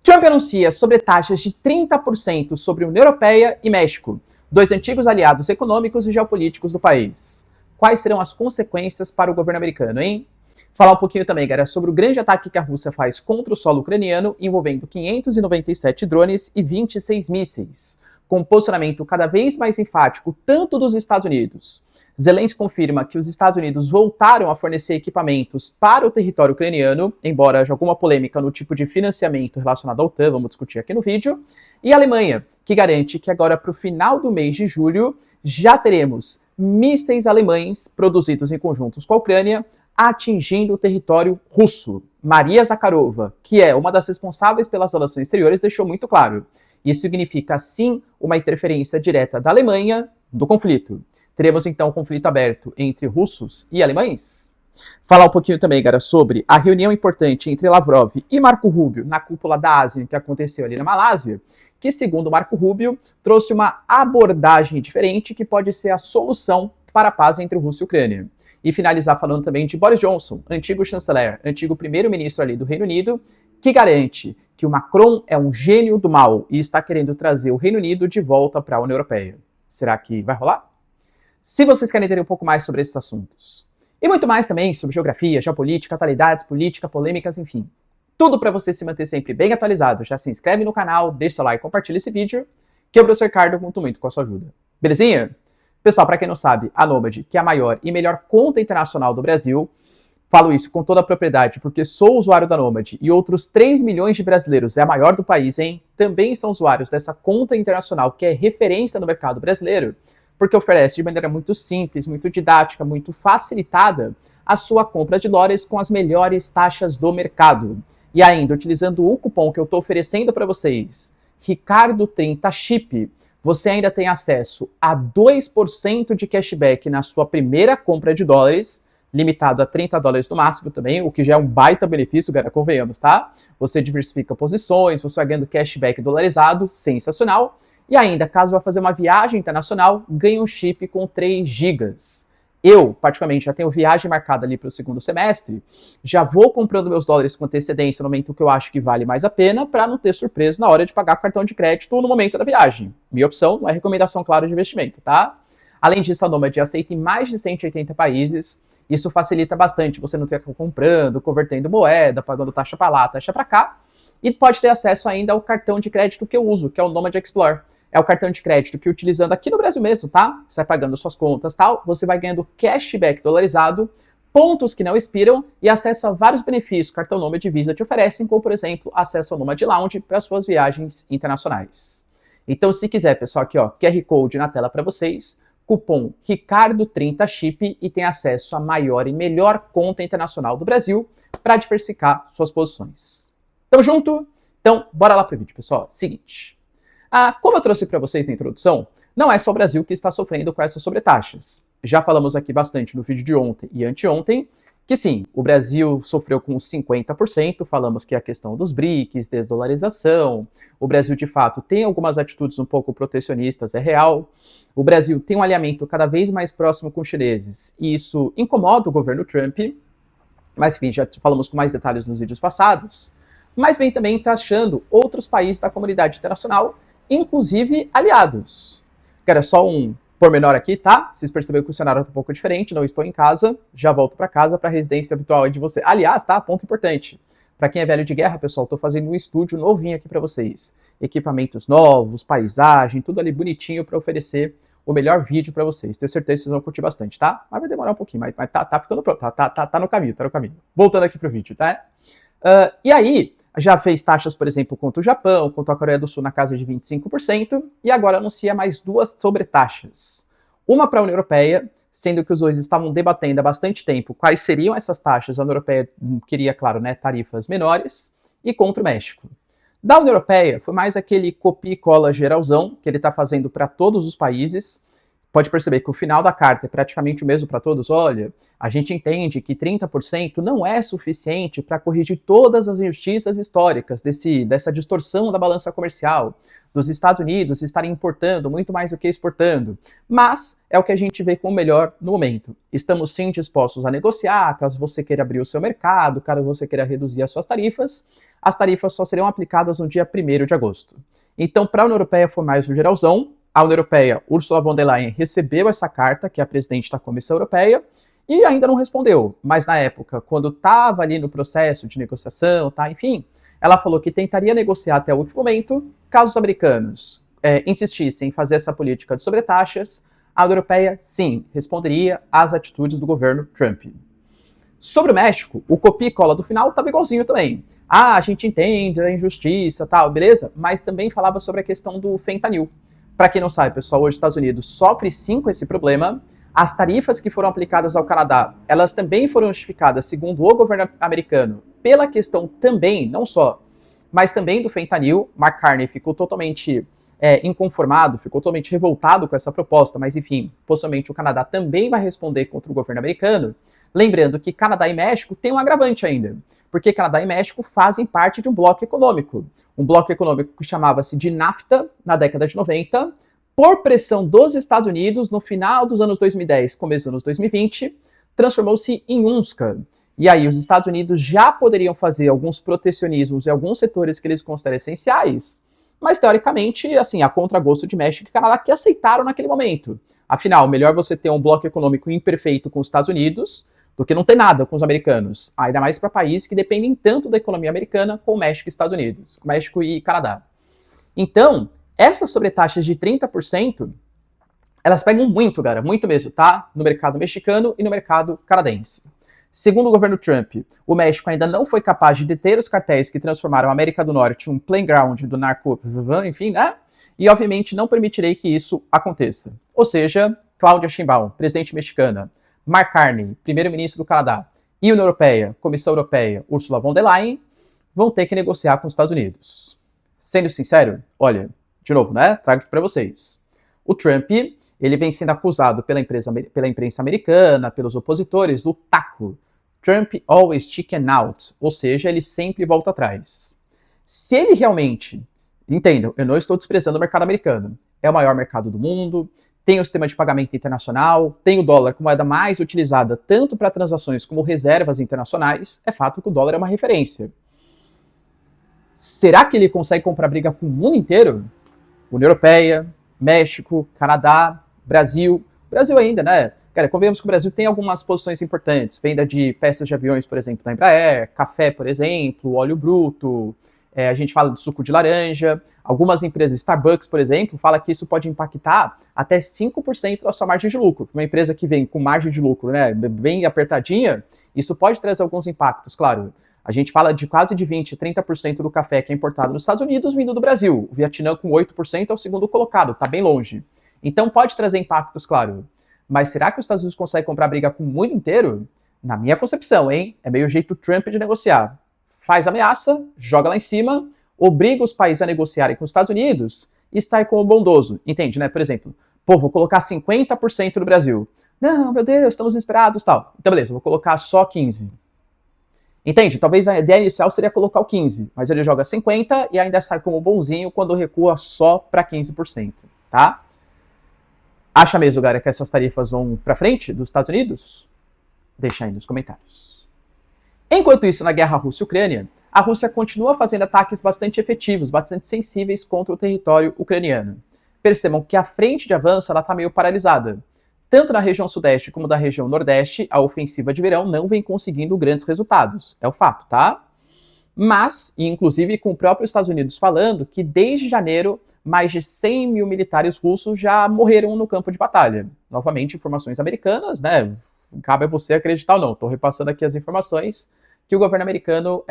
Trump anuncia sobretaxas de 30% sobre a União Europeia e México, dois antigos aliados econômicos e geopolíticos do país. Quais serão as consequências para o governo americano, hein? Falar um pouquinho também, galera, sobre o grande ataque que a Rússia faz contra o solo ucraniano, envolvendo 597 drones e 26 mísseis, com um posicionamento cada vez mais enfático tanto dos Estados Unidos. Zelensky confirma que os Estados Unidos voltaram a fornecer equipamentos para o território ucraniano, embora haja alguma polêmica no tipo de financiamento relacionado à OTAN, vamos discutir aqui no vídeo, e a Alemanha, que garante que agora para o final do mês de julho já teremos mísseis alemães produzidos em conjuntos com a Ucrânia, atingindo o território russo. Maria Zakharova, que é uma das responsáveis pelas relações exteriores, deixou muito claro. Isso significa, sim, uma interferência direta da Alemanha no conflito. Teremos, então, um conflito aberto entre russos e alemães? Falar um pouquinho também, galera, sobre a reunião importante entre Lavrov e Marco Rubio na cúpula da ASEAN que aconteceu ali na Malásia, que, segundo Marco Rubio, trouxe uma abordagem diferente que pode ser a solução para a paz entre Rússia e Ucrânia. E finalizar falando também de Boris Johnson, antigo chanceler, antigo primeiro-ministro ali do Reino Unido, que garante que o Macron é um gênio do mal e está querendo trazer o Reino Unido de volta para a União Europeia. Será que vai rolar? Se vocês querem entender um pouco mais sobre esses assuntos, e muito mais também sobre geografia, geopolítica, atualidades, política, polêmicas, enfim, tudo para você se manter sempre bem atualizado, já se inscreve no canal, deixa seu like, compartilha esse vídeo, que eu, professor Ricardo, conto muito com a sua ajuda. Belezinha? Pessoal, para quem não sabe, a Nomad, que é a maior e melhor conta internacional do Brasil, falo isso com toda a propriedade porque sou usuário da Nomad e outros 3 milhões de brasileiros, é a maior do país, hein? Também são usuários dessa conta internacional que é referência no mercado brasileiro, porque oferece de maneira muito simples, muito didática, muito facilitada a sua compra de dólares com as melhores taxas do mercado. E ainda, utilizando o cupom que eu estou oferecendo para vocês, Ricardo30Chip, você ainda tem acesso a 2% de cashback na sua primeira compra de dólares, limitado a 30 dólares no máximo também, o que já é um baita benefício, galera, convenhamos, tá? Você diversifica posições, você vai ganhando cashback dolarizado, sensacional. E ainda, caso vá fazer uma viagem internacional, ganha um chip com 3 GB. Eu, particularmente, já tenho viagem marcada ali para o segundo semestre, já vou comprando meus dólares com antecedência no momento que eu acho que vale mais a pena, para não ter surpresa na hora de pagar o cartão de crédito no momento da viagem. Minha opção não é recomendação clara de investimento, tá? Além disso, a Nomad aceita em mais de 180 países, isso facilita bastante, você não ter que ficar comprando, convertendo moeda, pagando taxa para lá, taxa para cá, e pode ter acesso ainda ao cartão de crédito que eu uso, que é o Nomad Explore. É o cartão de crédito que, utilizando aqui no Brasil mesmo, tá? Você vai pagando suas contas e tal, você vai ganhando cashback dolarizado, pontos que não expiram e acesso a vários benefícios que o cartão Nomad e Visa te oferecem, como, por exemplo, acesso ao Nomad Lounge para suas viagens internacionais. Então, se quiser, pessoal, aqui, ó, QR Code na tela para vocês, cupom Ricardo30Chip e tem acesso à maior e melhor conta internacional do Brasil para diversificar suas posições. Tamo junto? Então, bora lá pro vídeo, pessoal. Seguinte. Como eu trouxe para vocês na introdução, não é só o Brasil que está sofrendo com essas sobretaxas. Já falamos aqui bastante no vídeo de ontem e anteontem, que sim, o Brasil sofreu com 50%, falamos que é a questão dos BRICS, desdolarização, o Brasil de fato tem algumas atitudes um pouco protecionistas, é real, o Brasil tem um alinhamento cada vez mais próximo com os chineses, e isso incomoda o governo Trump, mas enfim, já falamos com mais detalhes nos vídeos passados, mas vem também taxando outros países da comunidade internacional, inclusive aliados. Cara, só um pormenor aqui, tá? Vocês perceberam que o cenário é um pouco diferente, não estou em casa, já volto para casa, para a residência habitual de você. Aliás, tá? Ponto importante. Para quem é velho de guerra, pessoal, estou fazendo um estúdio novinho aqui para vocês. Equipamentos novos, paisagem, tudo ali bonitinho para oferecer o melhor vídeo para vocês. Tenho certeza que vocês vão curtir bastante, tá? Mas vai demorar um pouquinho, mas tá ficando pronto, tá no caminho, tá no caminho. Voltando aqui pro vídeo, tá? E aí, já fez taxas, por exemplo, contra o Japão, contra a Coreia do Sul na casa de 25%, e agora anuncia mais 2 sobretaxas. Uma para a União Europeia, sendo que os dois estavam debatendo há bastante tempo quais seriam essas taxas. A União Europeia queria, claro, né, tarifas menores, e contra o México. Da União Europeia, foi mais aquele copia e cola geralzão, que ele está fazendo para todos os países, pode perceber que o final da carta é praticamente o mesmo para todos. Olha, a gente entende que 30% não é suficiente para corrigir todas as injustiças históricas dessa distorção da balança comercial, dos Estados Unidos estarem importando muito mais do que exportando, mas é o que a gente vê como melhor no momento. Estamos sim dispostos a negociar, caso você queira abrir o seu mercado, caso você queira reduzir as suas tarifas, as tarifas só serão aplicadas no dia 1º de agosto. Então, para a União Europeia foi mais um geralzão. A União Europeia, Ursula von der Leyen, recebeu essa carta, que é a presidente da Comissão Europeia, e ainda não respondeu. Mas na época, quando estava ali no processo de negociação, tá, enfim, ela falou que tentaria negociar até o último momento. Caso os americanos insistissem em fazer essa política de sobretaxas, a União Europeia, sim, responderia às atitudes do governo Trump. Sobre o México, o copia e cola do final estava igualzinho também. Ah, a gente entende a injustiça, tal, beleza? Mas também falava sobre a questão do fentanil. Para quem não sabe, pessoal, hoje os Estados Unidos sofre sim com esse problema. As tarifas que foram aplicadas ao Canadá, elas também foram justificadas, segundo o governo americano, pela questão também, não só, mas também do fentanil. Mark Carney ficou totalmente inconformado, ficou totalmente revoltado com essa proposta, mas enfim, possivelmente o Canadá também vai responder contra o governo americano. Lembrando que Canadá e México têm um agravante ainda, porque Canadá e México fazem parte de um bloco econômico que chamava-se de NAFTA na década de 90, por pressão dos Estados Unidos no final dos anos 2010, começo dos anos 2020, transformou-se em UNSCA. E aí os Estados Unidos já poderiam fazer alguns protecionismos em alguns setores que eles consideram essenciais, mas teoricamente, assim, a contragosto de México e Canadá que aceitaram naquele momento. Afinal, melhor você ter um bloco econômico imperfeito com os Estados Unidos do que não ter nada com os americanos, ainda mais para países que dependem tanto da economia americana como México e Estados Unidos, México e Canadá. Então, essas sobretaxas de 30%, elas pegam muito, cara, muito mesmo, tá? No mercado mexicano e no mercado canadense. Segundo o governo Trump, o México ainda não foi capaz de deter os cartéis que transformaram a América do Norte em um playground do narco, enfim, né? E obviamente não permitirei que isso aconteça. Ou seja, Claudia Sheinbaum, presidente mexicana, Mark Carney, primeiro-ministro do Canadá, e União Europeia, Comissão Europeia, Ursula von der Leyen, vão ter que negociar com os Estados Unidos. Sendo sincero, olha, de novo, né? Trago aqui para vocês. O Trump, ele vem sendo acusado pela imprensa americana, pelos opositores, do taco. Trump always chicken out, ou seja, ele sempre volta atrás. Se ele realmente, entendam, eu não estou desprezando o mercado americano, é o maior mercado do mundo, tem o sistema de pagamento internacional, tem o dólar como moeda mais utilizada tanto para transações como reservas internacionais, é fato que o dólar é uma referência. Será que ele consegue comprar briga com o mundo inteiro? União Europeia, México, Canadá, Brasil ainda, né? Cara, convenhamos que o Brasil tem algumas posições importantes, venda de peças de aviões, por exemplo, da Embraer, café, por exemplo, óleo bruto, a gente fala de suco de laranja, algumas empresas, Starbucks, por exemplo, fala que isso pode impactar até 5% da sua margem de lucro. Uma empresa que vem com margem de lucro, né, bem apertadinha, isso pode trazer alguns impactos, claro. A gente fala de quase de 20%, 30% do café que é importado nos Estados Unidos vindo do Brasil. O Vietnã com 8% é o segundo colocado, tá bem longe. Então pode trazer impactos, claro. Mas será que os Estados Unidos conseguem comprar briga com o mundo inteiro? Na minha concepção, hein? É meio jeito Trump de negociar. Faz ameaça, joga lá em cima, obriga os países a negociarem com os Estados Unidos e sai como bondoso. Entende, né? Por exemplo, pô, vou colocar 50% no Brasil. Não, meu Deus, estamos desesperados, tal. Então beleza, vou colocar só 15%. Entende? Talvez a ideia inicial seria colocar o 15%, mas ele joga 50% e ainda sai como bonzinho quando recua só para 15%, tá? Acha mesmo, galera, que essas tarifas vão para frente dos Estados Unidos? Deixa aí nos comentários. Enquanto isso, na guerra Rússia-Ucrânia, a Rússia continua fazendo ataques bastante efetivos, bastante sensíveis contra o território ucraniano. Percebam que a frente de avanço está meio paralisada. Tanto na região sudeste como na região nordeste, a ofensiva de verão não vem conseguindo grandes resultados. É o fato, tá? Mas, e inclusive com o próprio Estados Unidos falando que desde janeiro, mais de 100 mil militares russos já morreram no campo de batalha. Novamente, informações americanas, né? Cabe a você acreditar ou não. Estou repassando aqui as informações que o governo americano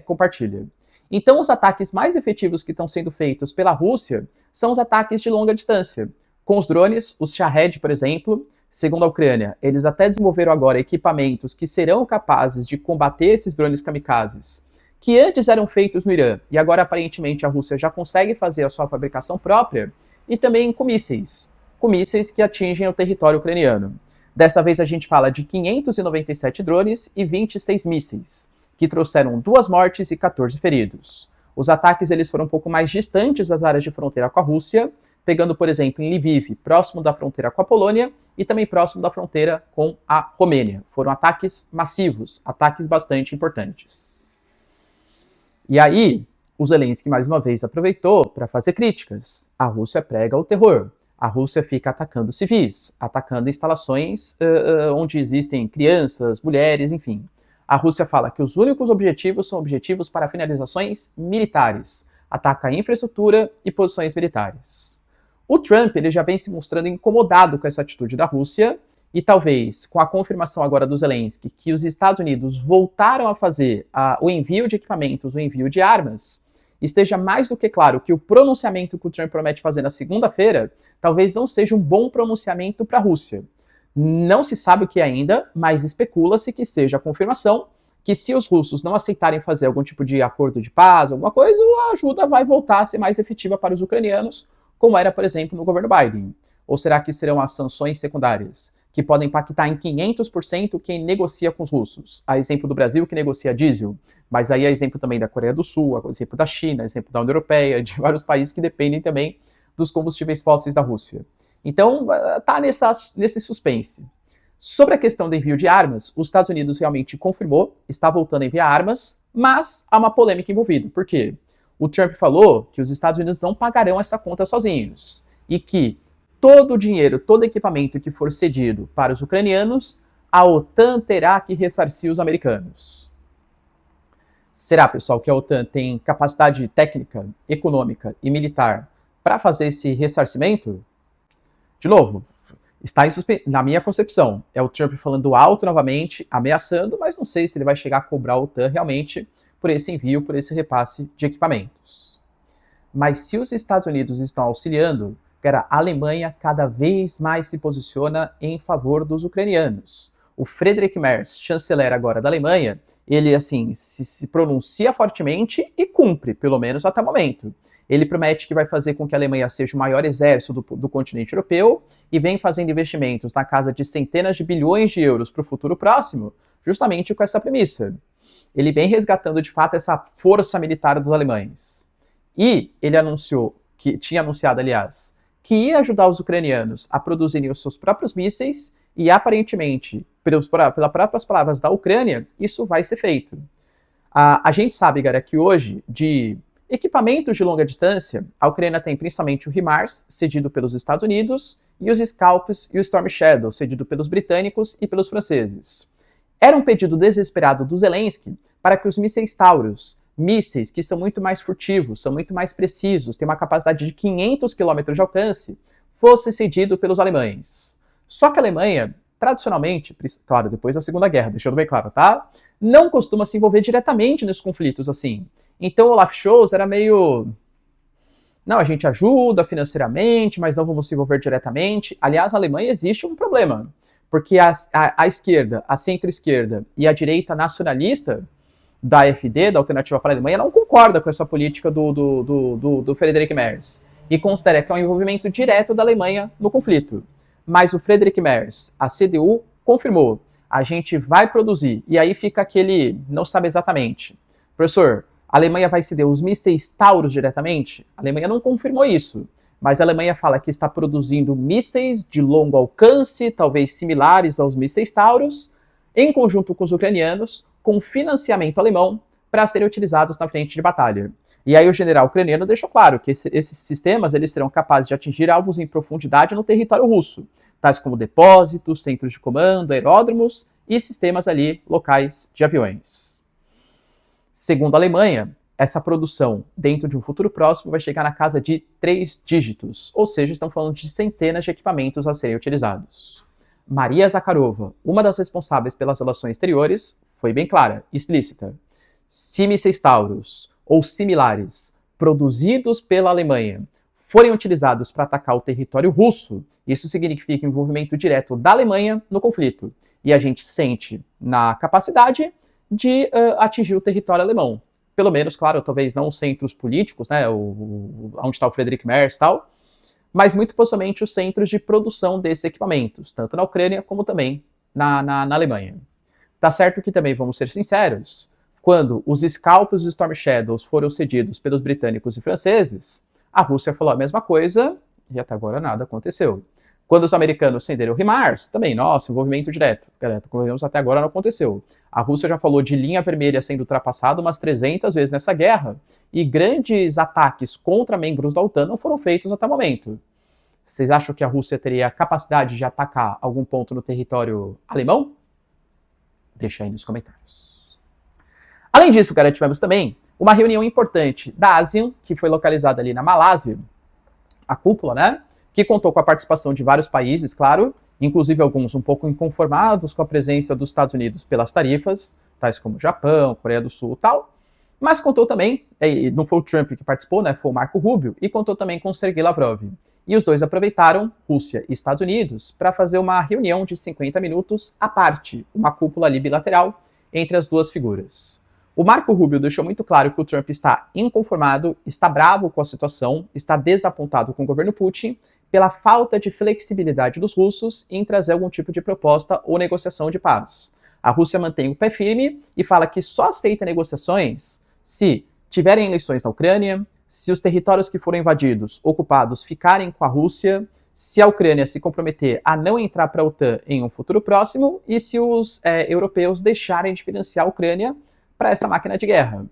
compartilha. Então, os ataques mais efetivos que estão sendo feitos pela Rússia são os ataques de longa distância. Com os drones, os Shahed, por exemplo, segundo a Ucrânia, eles até desenvolveram agora equipamentos que serão capazes de combater esses drones kamikazes, que antes eram feitos no Irã, e agora aparentemente a Rússia já consegue fazer a sua fabricação própria, e também com mísseis. com mísseis que atingem o território ucraniano. Dessa vez a gente fala de 597 drones e 26 mísseis, que trouxeram 2 mortes e 14 feridos. Os ataques eles foram um pouco mais distantes das áreas de fronteira com a Rússia, pegando, por exemplo, em Lviv, próximo da fronteira com a Polônia, e também próximo da fronteira com a Romênia. Foram ataques massivos, ataques bastante importantes. E aí, o Zelensky, mais uma vez, aproveitou para fazer críticas. A Rússia prega o terror. A Rússia fica atacando civis, atacando instalações onde existem crianças, mulheres, enfim. A Rússia fala que os únicos objetivos são objetivos para finalizações militares. Ataca a infraestrutura e posições militares. O Trump ele já vem se mostrando incomodado com essa atitude da Rússia e talvez com a confirmação agora do Zelensky que os Estados Unidos voltaram a fazer o envio de equipamentos, o envio de armas, esteja mais do que claro que o pronunciamento que o Trump promete fazer na segunda-feira talvez não seja um bom pronunciamento para a Rússia. Não se sabe o que ainda, mas especula-se que seja a confirmação que se os russos não aceitarem fazer algum tipo de acordo de paz, alguma coisa, a ajuda vai voltar a ser mais efetiva para os ucranianos, como era, por exemplo, no governo Biden? Ou será que serão as sanções secundárias, que podem impactar em 500% quem negocia com os russos? A exemplo do Brasil, que negocia diesel, mas aí é exemplo também da Coreia do Sul, a exemplo da China, exemplo da União Europeia, de vários países que dependem também dos combustíveis fósseis da Rússia. Então, tá nesse suspense. Sobre a questão do envio de armas, os Estados Unidos realmente confirmou, está voltando a enviar armas, mas há uma polêmica envolvida. Por quê? O Trump falou que os Estados Unidos não pagarão essa conta sozinhos e que todo o dinheiro, todo o equipamento que for cedido para os ucranianos, a OTAN terá que ressarcir os americanos. Será, pessoal, que a OTAN tem capacidade técnica, econômica e militar para fazer esse ressarcimento? De novo, está na minha concepção. É o Trump falando alto novamente, ameaçando, mas não sei se ele vai chegar a cobrar a OTAN realmente por esse envio, por esse repasse de equipamentos. Mas se os Estados Unidos estão auxiliando, cara, a Alemanha cada vez mais se posiciona em favor dos ucranianos. O Friedrich Merz, chanceler agora da Alemanha, ele assim se pronuncia fortemente e cumpre, pelo menos até o momento. Ele promete que vai fazer com que a Alemanha seja o maior exército do continente europeu e vem fazendo investimentos na casa de centenas de bilhões de euros para o futuro próximo, justamente com essa premissa. Ele vem resgatando de fato essa força militar dos alemães. E ele tinha anunciado, aliás, que ia ajudar os ucranianos a produzirem os seus próprios mísseis e aparentemente, pelas próprias palavras da Ucrânia, isso vai ser feito. A gente sabe, cara, que hoje, de equipamentos de longa distância, a Ucrânia tem principalmente o HIMARS, cedido pelos Estados Unidos, e os Scalps e o Storm Shadow, cedido pelos britânicos e pelos franceses. Era um pedido desesperado do Zelensky para que os mísseis Taurus, mísseis que são muito mais furtivos, são muito mais precisos, têm uma capacidade de 500 km de alcance, fosse cedido pelos alemães. Só que a Alemanha, tradicionalmente, claro, depois da Segunda Guerra, deixando bem claro, tá? Não costuma se envolver diretamente nesses conflitos assim. Então o Olaf Scholz era meio... Não, a gente ajuda financeiramente, mas não vamos se envolver diretamente. Aliás, na Alemanha existe um problema, porque a esquerda, a centro-esquerda e a direita nacionalista da AfD, da Alternativa para a Alemanha, não concorda com essa política do Friedrich Merz e considera que é um envolvimento direto da Alemanha no conflito. Mas o Friedrich Merz, a CDU, confirmou, a gente vai produzir, e aí fica aquele, não sabe exatamente. Professor, a Alemanha vai ceder os mísseis Taurus diretamente? A Alemanha não confirmou isso, mas a Alemanha fala que está produzindo mísseis de longo alcance, talvez similares aos mísseis Taurus, em conjunto com os ucranianos, com financiamento alemão, para serem utilizados na frente de batalha. E aí o general ucraniano deixou claro que esses sistemas eles serão capazes de atingir alvos em profundidade no território russo, tais como depósitos, centros de comando, aeródromos e sistemas ali locais de aviões. Segundo a Alemanha, essa produção, dentro de um futuro próximo, vai chegar na casa de 3 dígitos, ou seja, estão falando de centenas de equipamentos a serem utilizados. Maria Zakharova, uma das responsáveis pelas relações exteriores, foi bem clara, explícita. Se mísseis Taurus ou similares produzidos pela Alemanha forem utilizados para atacar o território russo, isso significa envolvimento direto da Alemanha no conflito. E a gente sente na capacidade de atingir o território alemão. Pelo menos, claro, talvez não os centros políticos, né, onde está o Friedrich Merz e tal, mas muito possivelmente os centros de produção desses equipamentos, tanto na Ucrânia como também na Alemanha. Tá certo que também, vamos ser sinceros, quando os Scalps e os Storm Shadows foram cedidos pelos britânicos e franceses, a Rússia falou a mesma coisa e até agora nada aconteceu. Quando os americanos cenderam o HIMARS, também, nossa, envolvimento direto. Como vemos, até agora não aconteceu. A Rússia já falou de linha vermelha sendo ultrapassada umas 300 vezes nessa guerra, e grandes ataques contra membros da OTAN não foram feitos até o momento. Vocês acham que a Rússia teria capacidade de atacar algum ponto no território alemão? Deixa aí nos comentários. Além disso, cara, tivemos também uma reunião importante da ASEAN, que foi localizada ali na Malásia, a cúpula, né? Que contou com a participação de vários países, claro, inclusive alguns um pouco inconformados com a presença dos Estados Unidos pelas tarifas, tais como Japão, Coreia do Sul e tal, mas contou também, não foi o Trump que participou, né, foi o Marco Rubio, e contou também com o Sergei Lavrov. E os dois aproveitaram, Rússia e Estados Unidos, para fazer uma reunião de 50 minutos à parte, uma cúpula ali bilateral entre as duas figuras. O Marco Rubio deixou muito claro que o Trump está inconformado, está bravo com a situação, está desapontado com o governo Putin pela falta de flexibilidade dos russos em trazer algum tipo de proposta ou negociação de paz. A Rússia mantém o pé firme e fala que só aceita negociações se tiverem eleições na Ucrânia, se os territórios que foram invadidos, ocupados, ficarem com a Rússia, se a Ucrânia se comprometer a não entrar para a OTAN em um futuro próximo e se os europeus deixarem de financiar a Ucrânia para essa máquina de guerra.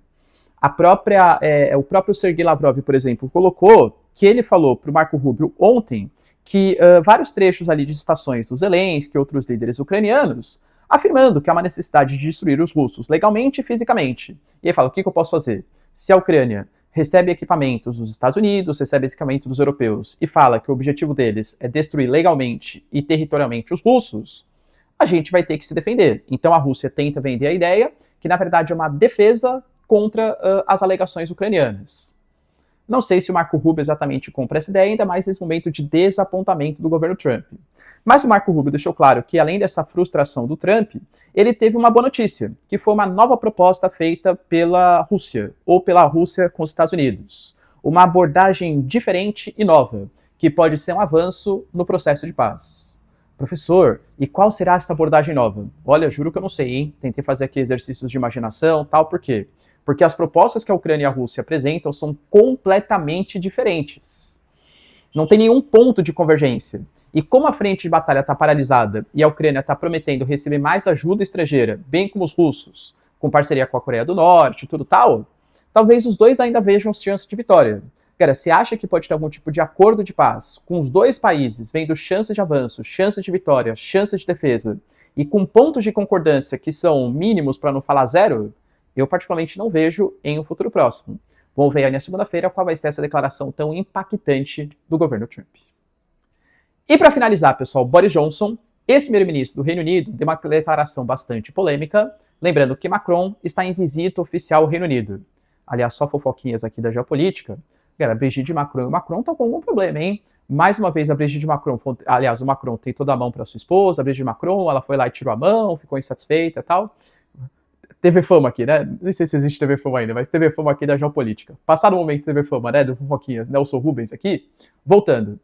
O próprio Sergei Lavrov, por exemplo, colocou que ele falou para o Marco Rubio ontem que vários trechos ali de citações do Zelensky e outros líderes ucranianos afirmando que há uma necessidade de destruir os russos legalmente e fisicamente. E ele fala, o que eu posso fazer? Se a Ucrânia recebe equipamentos dos Estados Unidos, recebe equipamento dos europeus e fala que o objetivo deles é destruir legalmente e territorialmente os russos, a gente vai ter que se defender. Então a Rússia tenta vender a ideia que, na verdade, é uma defesa contra as alegações ucranianas. Não sei se o Marco Rubio exatamente compra essa ideia, ainda mais nesse momento de desapontamento do governo Trump. Mas o Marco Rubio deixou claro que, além dessa frustração do Trump, ele teve uma boa notícia, que foi uma nova proposta feita pela Rússia, ou pela Rússia com os Estados Unidos. Uma abordagem diferente e nova, que pode ser um avanço no processo de paz. Professor, e qual será essa abordagem nova? Olha, juro que eu não sei, hein? Tentei fazer aqui exercícios de imaginação, tal, por quê? Porque as propostas que a Ucrânia e a Rússia apresentam são completamente diferentes. Não tem nenhum ponto de convergência. E como a frente de batalha está paralisada e a Ucrânia está prometendo receber mais ajuda estrangeira, bem como os russos, com parceria com a Coreia do Norte e tudo tal, talvez os dois ainda vejam chance de vitória. Cara, você acha que pode ter algum tipo de acordo de paz com os dois países, vendo chances de avanço, chances de vitória, chances de defesa, e com pontos de concordância que são mínimos, para não falar zero? Eu particularmente não vejo em um futuro próximo. Vamos ver aí na segunda-feira qual vai ser essa declaração tão impactante do governo Trump. E para finalizar, pessoal, Boris Johnson, ex-primeiro-ministro do Reino Unido, deu uma declaração bastante polêmica, lembrando que Macron está em visita oficial ao Reino Unido. Aliás, só fofoquinhas aqui da geopolítica. Cara, a Brigitte Macron e o Macron estão com algum problema, hein? Mais uma vez, a Brigitte Macron, aliás, o Macron tentou dar a mão para sua esposa, a Brigitte Macron, ela foi lá e tirou a mão, ficou insatisfeita e tal. TV Fama aqui, né? Não sei se existe TV Fama ainda, mas TV Fama aqui da geopolítica. Passado o momento TV Fama, né, do fofoquinhas, Nelson Rubens aqui, voltando.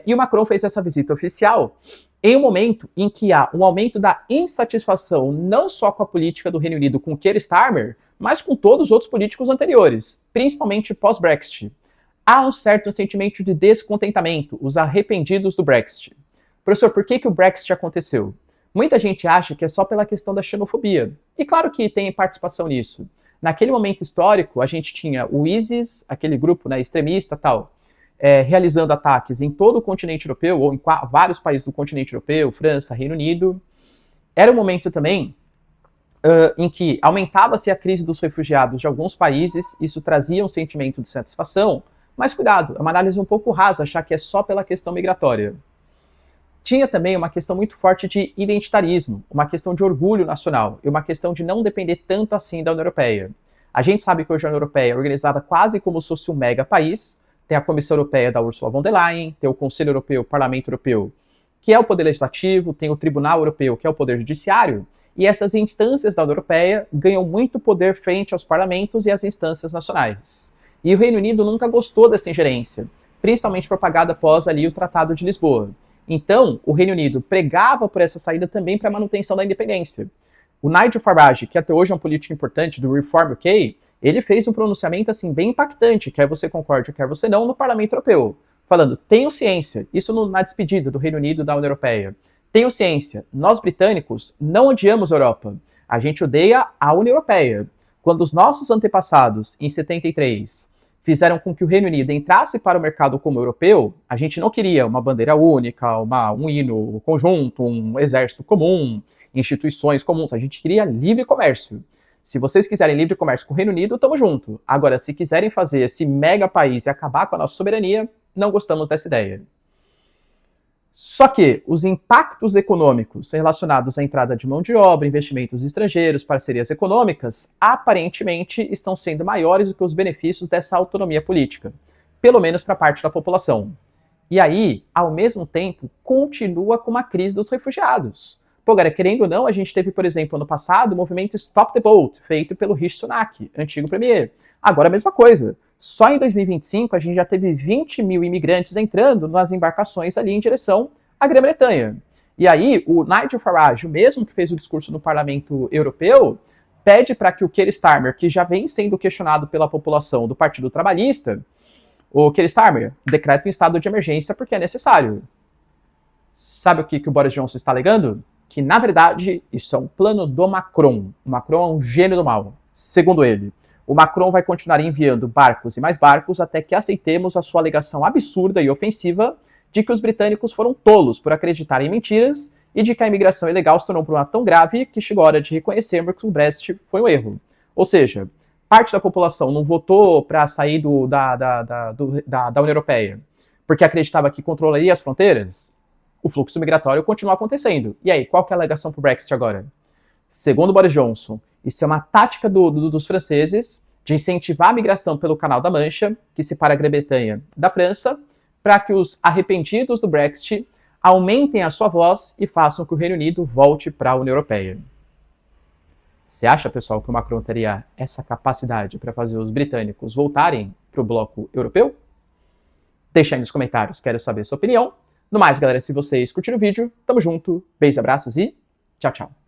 E o Macron fez essa visita oficial em um momento em que há um aumento da insatisfação não só com a política do Reino Unido com Keir Starmer, mas com todos os outros políticos anteriores, principalmente pós-Brexit. Há um certo sentimento de descontentamento, os arrependidos do Brexit. Professor, por que o Brexit aconteceu? Muita gente acha que é só pela questão da xenofobia. E claro que tem participação nisso. Naquele momento histórico, a gente tinha o ISIS, aquele grupo, né, extremista tal, realizando ataques em todo o continente europeu, ou em vários países do continente europeu, França, Reino Unido. Era um momento também em que aumentava-se a crise dos refugiados de alguns países, isso trazia um sentimento de satisfação, mas cuidado, é uma análise um pouco rasa achar que é só pela questão migratória. Tinha também uma questão muito forte de identitarismo, uma questão de orgulho nacional, e uma questão de não depender tanto assim da União Europeia. A gente sabe que hoje a União Europeia é organizada quase como se fosse um mega país, tem a Comissão Europeia da Ursula von der Leyen, tem o Conselho Europeu, o Parlamento Europeu, que é o poder legislativo, tem o Tribunal Europeu, que é o poder judiciário, e essas instâncias da União Europeia ganham muito poder frente aos parlamentos e às instâncias nacionais. E o Reino Unido nunca gostou dessa ingerência, principalmente propagada após ali o Tratado de Lisboa. Então, o Reino Unido pregava por essa saída também para a manutenção da independência. O Nigel Farage, que até hoje é um político importante do Reform UK, ele fez um pronunciamento assim bem impactante, quer você concorde, quer você não, no Parlamento Europeu, falando: tenham ciência, isso na despedida do Reino Unido da União Europeia, tenham ciência, nós britânicos não odiamos a Europa, a gente odeia a União Europeia. Quando os nossos antepassados, em 73, fizeram com que o Reino Unido entrasse para o mercado como europeu, a gente não queria uma bandeira única, um hino conjunto, um exército comum, instituições comuns, a gente queria livre comércio. Se vocês quiserem livre comércio com o Reino Unido, tamo junto. Agora, se quiserem fazer esse mega país e acabar com a nossa soberania, não gostamos dessa ideia. Só que os impactos econômicos relacionados à entrada de mão de obra, investimentos estrangeiros, parcerias econômicas, aparentemente estão sendo maiores do que os benefícios dessa autonomia política, pelo menos para parte da população. E aí, ao mesmo tempo, continua com uma crise dos refugiados. Pô, galera, querendo ou não, a gente teve, por exemplo, ano passado, o movimento Stop the Boat, feito pelo Rishi Sunak, antigo premier. Agora a mesma coisa. Só em 2025 a gente já teve 20 mil imigrantes entrando nas embarcações ali em direção à Grã-Bretanha. E aí o Nigel Farage, o mesmo que fez o discurso no Parlamento Europeu, pede para que o Keir Starmer, que já vem sendo questionado pela população do Partido Trabalhista, o Keir Starmer decreta um estado de emergência porque é necessário. Sabe o que o Boris Johnson está alegando? Que, na verdade, isso é um plano do Macron. O Macron é um gênio do mal, segundo ele. O Macron vai continuar enviando barcos e mais barcos até que aceitemos a sua alegação absurda e ofensiva de que os britânicos foram tolos por acreditarem em mentiras e de que a imigração ilegal se tornou um problema tão grave que chegou a hora de reconhecermos que o Brexit foi um erro. Ou seja, parte da população não votou para sair da União Europeia porque acreditava que controlaria as fronteiras. O fluxo migratório continua acontecendo. E aí, qual que é a alegação para o Brexit agora? Segundo Boris Johnson, isso é uma tática dos franceses de incentivar a migração pelo Canal da Mancha, que separa a Grã-Bretanha da França, para que os arrependidos do Brexit aumentem a sua voz e façam que o Reino Unido volte para a União Europeia. Você acha, pessoal, que o Macron teria essa capacidade para fazer os britânicos voltarem para o bloco europeu? Deixa aí nos comentários, quero saber a sua opinião. No mais, galera, se vocês curtiram o vídeo, tamo junto, beijos, abraços e tchau, tchau.